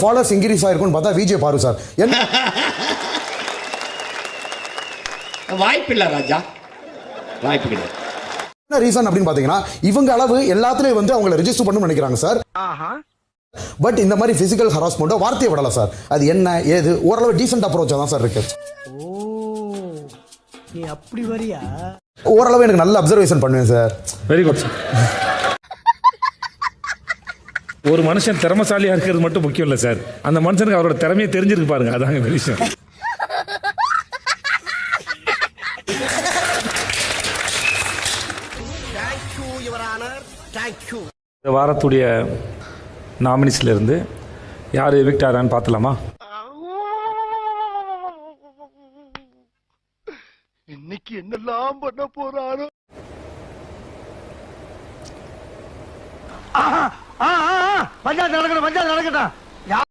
Followers increase ஆயிருக்கும்னு பார்த்தா விஜய் பாரு sir என்ன வாய்ப்பில்லை ராஜா, வாய்ப்பு கிடையாது. என்ன ரீசன் அப்படின்னு பாத்தீங்கன்னா இவங்க அளவு எல்லாத்துலயும் வந்து அவங்களை ரெஜிஸ்டர் பண்ணணும்னு நினைக்கிறாங்க சார். பட் இந்த மாதிரி பிசிக்கல் ஹராஸ்மெண்ட்டோ வார்த்தையை விடல சார். அது என்ன ஏது ஓரளவு டீசென்ட் அப்ரோச்சா தான் சார் இருக்கு. நீ அப்படி வரியா? ஓரளவு எனக்கு நல்ல அப்சர்வேஷன் பண்ணுவேன் சார். Very good sir. ஒரு மனுஷன் திறமசாலியா இருக்கிறது மட்டும் முக்கியம் இல்லை சார், அந்த மனுஷனுக்கு அவரோட திறமையை தெரிஞ்சிருக்கு பாருங்க, அதாங்க பெரிய விஷயம். இந்த வாரத்துடைய நாமினிஸ்ல இருந்து யார் எவிக்ட் ஆறான்னு பார்த்துலாமா? இன்னைக்கு என்னெல்லாம் பண்ண போறாரோ. பஞ்சாயத்து நடக்கட்டும், பஞ்சாயத்து நடக்கட்டும்.